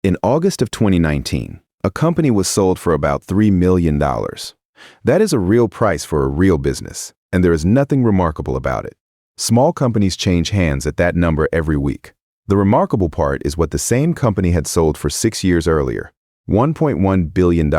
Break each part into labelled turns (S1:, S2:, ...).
S1: In August of 2019, a company was sold for about $3 million. That is a real price for a real business, and there is nothing remarkable about it. Small companies change hands at that number every week. The remarkable part is what the same company had sold for 6 years earlier, $1.1 billion.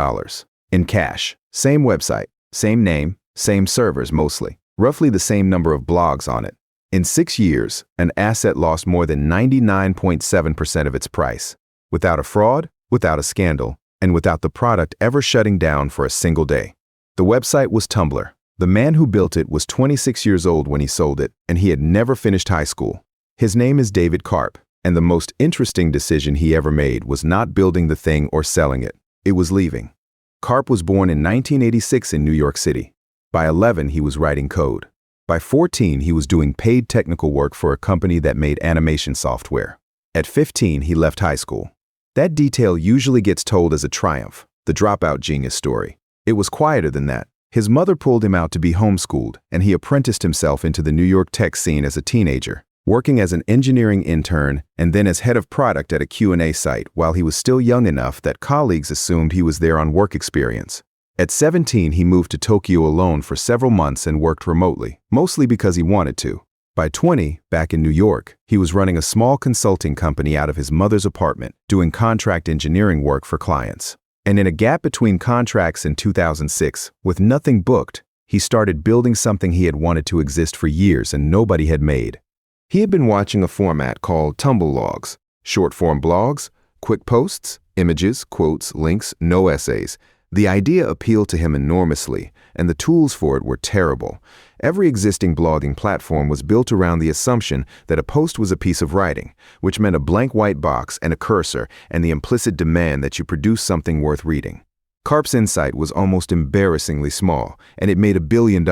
S1: In cash, same website, same name, same servers mostly, roughly the same number of blogs on it. In 6 years, an asset lost more than 99.7% of its price, without a fraud, without a scandal, and without the product ever shutting down for a single day. The website was Tumblr. The man who built it was 26 years old when he sold it, and he had never finished high school. His name is David Karp, and the most interesting decision he ever made was not building the thing or selling it. It was leaving. Karp was born in 1986 in New York City. By 11, he was writing code. By 14, he was doing paid technical work for a company that made animation software. At 15, he left high school. That detail usually gets told as a triumph, the dropout genius story. It was quieter than that. His mother pulled him out to be homeschooled, and he apprenticed himself into the New York tech scene as a teenager, working as an engineering intern and then as head of product at a Q&A site while he was still young enough that colleagues assumed he was there on work experience. At 17, he moved to Tokyo alone for several months and worked remotely, mostly because he wanted to. By 20, back in New York, he was running a small consulting company out of his mother's apartment, doing contract engineering work for clients. And in a gap between contracts in 2006, with nothing booked, he started building something he had wanted to exist for years and nobody had made. He had been watching a format called Tumble Logs, short-form blogs, quick posts, images, quotes, links, no essays. The idea appealed to him enormously, and the tools for it were terrible. Every existing blogging platform was built around the assumption that a post was a piece of writing, which meant a blank white box and a cursor and the implicit demand that you produce something worth reading. Karp's insight was almost embarrassingly small, and it made $1 billion.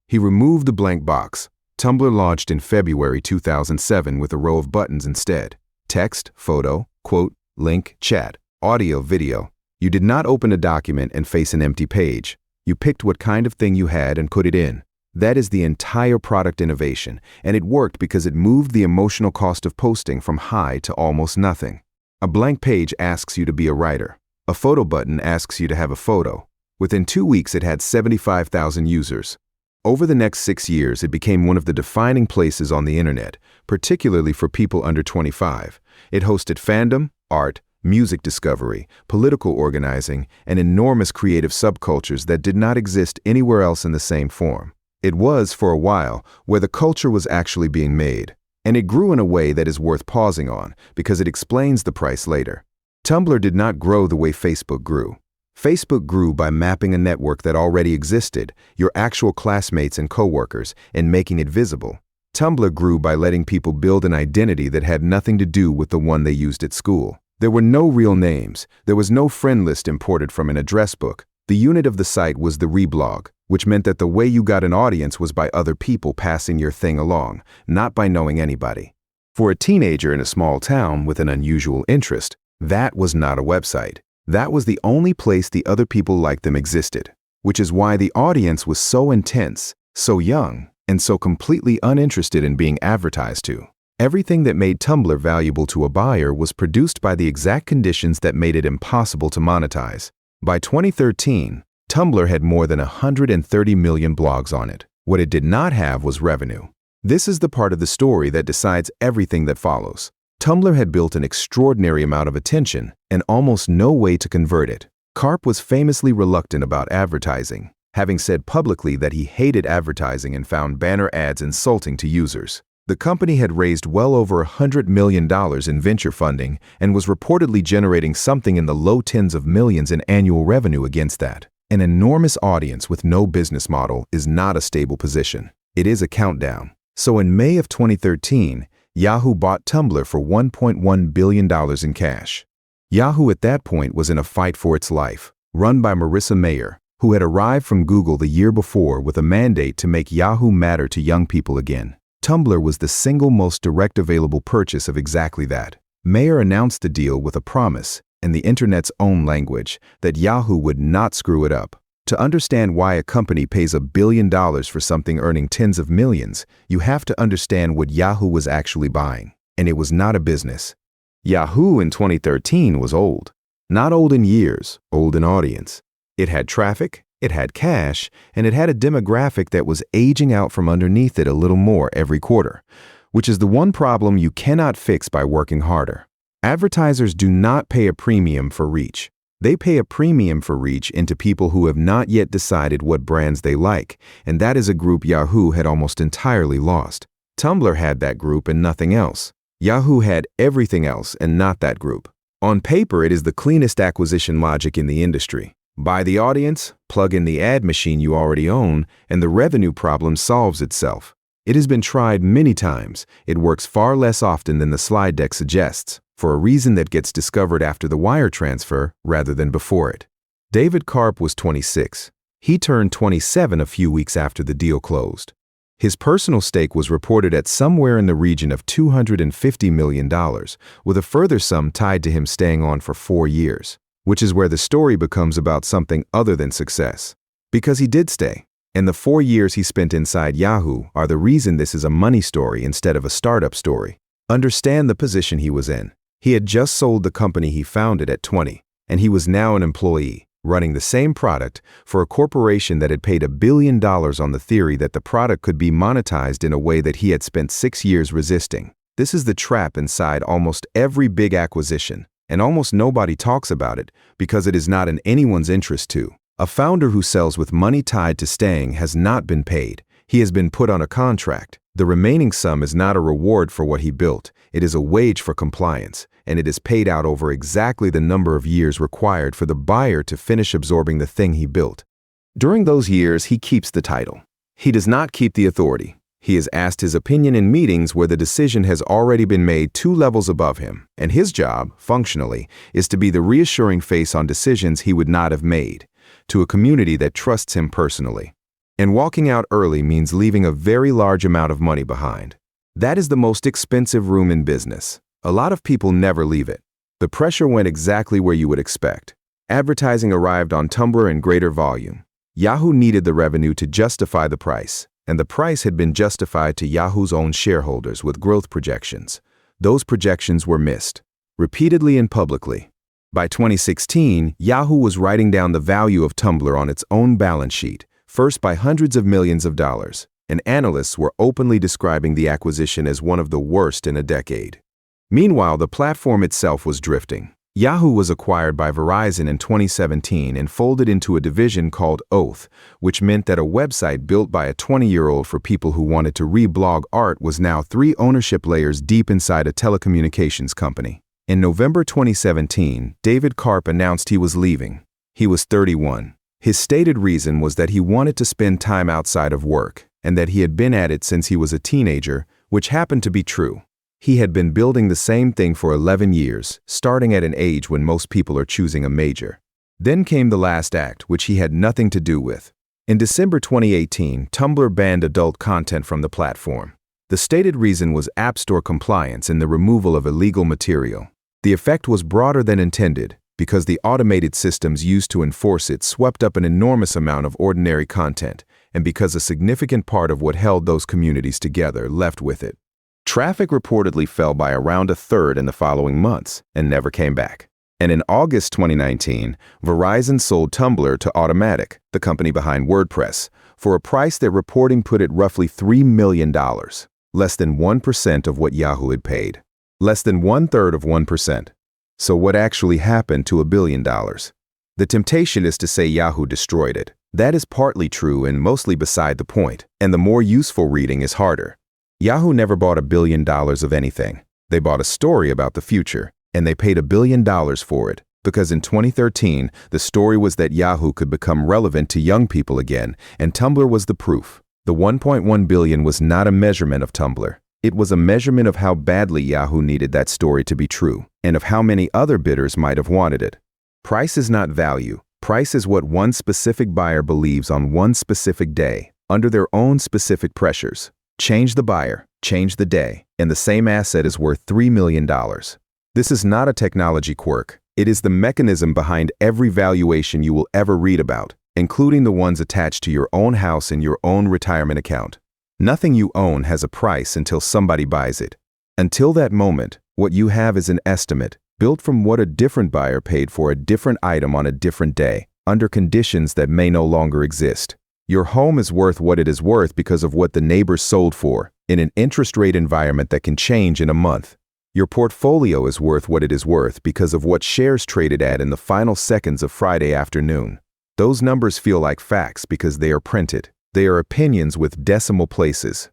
S1: He removed the blank box. Tumblr launched in February 2007 with a row of buttons instead. Text, photo, quote, link, chat, audio, video. You did not open a document and face an empty page. You picked what kind of thing you had and put it in. That is the entire product innovation, and it worked because it moved the emotional cost of posting from high to almost nothing. A blank page asks you to be a writer. A photo button asks you to have a photo. Within 2 weeks, it had 75,000 users. Over the next 6 years, it became one of the defining places on the internet, particularly for people under 25. It hosted fandom, art, music discovery, political organizing, and enormous creative subcultures that did not exist anywhere else in the same form. It was, for a while, where the culture was actually being made. And it grew in a way that is worth pausing on, because it explains the price later. Tumblr did not grow the way Facebook grew. Facebook grew by mapping a network that already existed, your actual classmates and coworkers, and making it visible. Tumblr grew by letting people build an identity that had nothing to do with the one they used at school. There were no real names. There was no friend list imported from an address book. The unit of the site was the reblog, which meant that the way you got an audience was by other people passing your thing along, not by knowing anybody. For a teenager in a small town with an unusual interest, that was not a website. That was the only place the other people like them existed, which is why the audience was so intense, so young, and so completely uninterested in being advertised to. Everything that made Tumblr valuable to a buyer was produced by the exact conditions that made it impossible to monetize. By 2013, Tumblr had more than 130 million blogs on it. What it did not have was revenue. This is the part of the story that decides everything that follows. Tumblr had built an extraordinary amount of attention and almost no way to convert it. Karp was famously reluctant about advertising, having said publicly that he hated advertising and found banner ads insulting to users. The company had raised well over $100 million in venture funding and was reportedly generating something in the low tens of millions in annual revenue against that. An enormous audience with no business model is not a stable position. It is a countdown. So in May of 2013, Yahoo bought Tumblr for $1.1 billion in cash. Yahoo at that point was in a fight for its life, run by Marissa Mayer, who had arrived from Google the year before with a mandate to make Yahoo matter to young people again. Tumblr was the single most direct available purchase of exactly that. Mayer announced the deal with a promise, in the internet's own language, that Yahoo would not screw it up. To understand why a company pays $1 billion for something earning tens of millions, you have to understand what Yahoo was actually buying. And it was not a business. Yahoo in 2013 was old. Not old in years, old in audience. It had traffic, it had cash, and it had a demographic that was aging out from underneath it a little more every quarter, which is the one problem you cannot fix by working harder. Advertisers do not pay a premium for reach. They pay a premium for reach into people who have not yet decided what brands they like, and that is a group Yahoo had almost entirely lost. Tumblr had that group and nothing else. Yahoo had everything else and not that group. On paper, it is the cleanest acquisition logic in the industry. Buy the audience, plug in the ad machine you already own, and the revenue problem solves itself. It has been tried many times. It works far less often than the slide deck suggests, for a reason that gets discovered after the wire transfer rather than before it. David Karp was 26. He turned 27 a few weeks after the deal closed. His personal stake was reported at somewhere in the region of $250 million, with a further sum tied to him staying on for 4 years, which is where the story becomes about something other than success. Because he did stay, and the 4 years he spent inside Yahoo are the reason this is a money story instead of a startup story. Understand the position he was in. He had just sold the company he founded at 20, and he was now an employee, running the same product for a corporation that had paid $1 billion on the theory that the product could be monetized in a way that he had spent 6 years resisting. This is the trap inside almost every big acquisition, and almost nobody talks about it because it is not in anyone's interest to. A founder who sells with money tied to staying has not been paid. He has been put on a contract. The remaining sum is not a reward for what he built. It is a wage for compliance, and it is paid out over exactly the number of years required for the buyer to finish absorbing the thing he built. During those years, he keeps the title. He does not keep the authority. He is asked his opinion in meetings where the decision has already been made 2 levels above him, and his job, functionally, is to be the reassuring face on decisions he would not have made, to a community that trusts him personally. And walking out early means leaving a very large amount of money behind. That is the most expensive room in business. A lot of people never leave it. The pressure went exactly where you would expect. Advertising arrived on Tumblr in greater volume. Yahoo needed the revenue to justify the price, and the price had been justified to Yahoo's own shareholders with growth projections. Those projections were missed, repeatedly and publicly. By 2016, Yahoo was writing down the value of Tumblr on its own balance sheet, first by hundreds of millions of dollars, and analysts were openly describing the acquisition as one of the worst in a decade. Meanwhile, the platform itself was drifting. Yahoo was acquired by Verizon in 2017 and folded into a division called Oath, which meant that a website built by a 20-year-old for people who wanted to reblog art was now 3 ownership layers deep inside a telecommunications company. In November 2017, David Karp announced he was leaving. He was 31. His stated reason was that he wanted to spend time outside of work, and that he had been at it since he was a teenager, which happened to be true. He had been building the same thing for 11 years, starting at an age when most people are choosing a major. Then came the last act, which he had nothing to do with. In December 2018, Tumblr banned adult content from the platform. The stated reason was App Store compliance and the removal of illegal material. The effect was broader than intended, because the automated systems used to enforce it swept up an enormous amount of ordinary content, and because a significant part of what held those communities together left with it. Traffic reportedly fell by around 1/3 in the following months and never came back. And in August 2019, Verizon sold Tumblr to Automattic, the company behind WordPress, for a price that reporting put at roughly $3 million, less than 1% of what Yahoo had paid. Less than 1/3 of 1%. So what actually happened to $1 billion? The temptation is to say Yahoo destroyed it. That is partly true and mostly beside the point, and the more useful reading is harder. Yahoo never bought $1 billion of anything. They bought a story about the future, and they paid $1 billion for it, because in 2013, the story was that Yahoo could become relevant to young people again, and Tumblr was the proof. The $1.1 billion was not a measurement of Tumblr. It was a measurement of how badly Yahoo needed that story to be true, and of how many other bidders might have wanted it. Price is not value. Price is what one specific buyer believes on one specific day, under their own specific pressures. Change the buyer, change the day, and the same asset is worth $3 million. This is not a technology quirk. It is the mechanism behind every valuation you will ever read about, including the ones attached to your own house and your own retirement account. Nothing you own has a price until somebody buys it. Until that moment, What you have is an estimate, built from what a different buyer paid for a different item on a different day, under conditions that may no longer exist. Your home is worth what it is worth because of what the neighbors sold for, in an interest rate environment that can change in a month. Your portfolio is worth what it is worth because of what shares traded at in the final seconds of Friday afternoon. Those numbers feel like facts because they are printed. They are opinions with decimal places.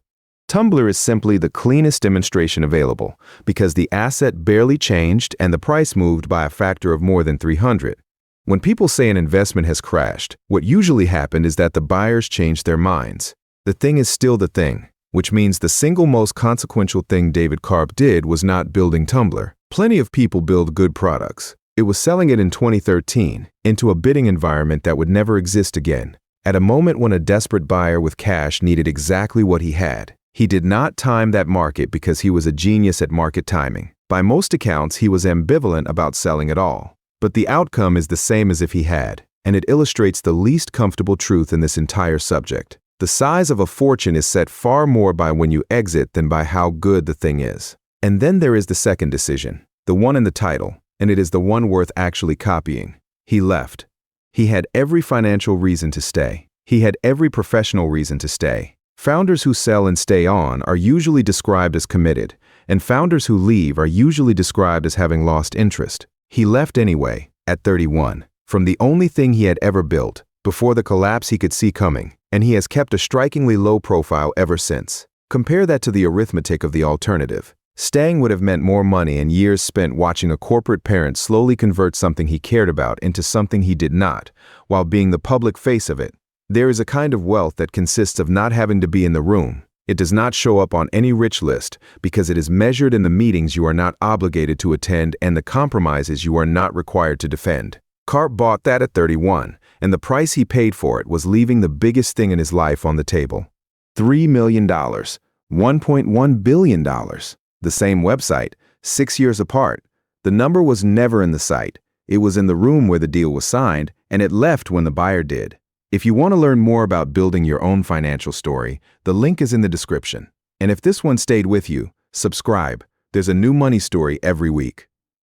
S1: Tumblr is simply the cleanest demonstration available because the asset barely changed and the price moved by a factor of more than 300. When people say an investment has crashed, what usually happened is that the buyers changed their minds. The thing is still the thing, which means the single most consequential thing David Karp did was not building Tumblr. Plenty of people build good products. It was selling it in 2013 into a bidding environment that would never exist again. At a moment when a desperate buyer with cash needed exactly what he had. He did not time that market because he was a genius at market timing. By most accounts, he was ambivalent about selling at all. But the outcome is the same as if he had, and it illustrates the least comfortable truth in this entire subject. The size of a fortune is set far more by when you exit than by how good the thing is. And then there is the second decision, the one in the title, and it is the one worth actually copying. He left. He had every financial reason to stay. He had every professional reason to stay. Founders who sell and stay on are usually described as committed, and founders who leave are usually described as having lost interest. He left anyway, at 31, from the only thing he had ever built, before the collapse he could see coming, and he has kept a strikingly low profile ever since. Compare that to the arithmetic of the alternative. Staying would have meant more money and years spent watching a corporate parent slowly convert something he cared about into something he did not, while being the public face of it. There is a kind of wealth that consists of not having to be in the room. It does not show up on any rich list because it is measured in the meetings you are not obligated to attend and the compromises you are not required to defend. Karp bought that at 31, and the price he paid for it was leaving the biggest thing in his life on the table. $3 million, $1.1 billion. The same website, 6 years apart. The number was never in the site. It was in the room where the deal was signed, and it left when the buyer did. If you want to learn more about building your own financial story, the link is in the description. And if this one stayed with you, subscribe. There's a new money story every week.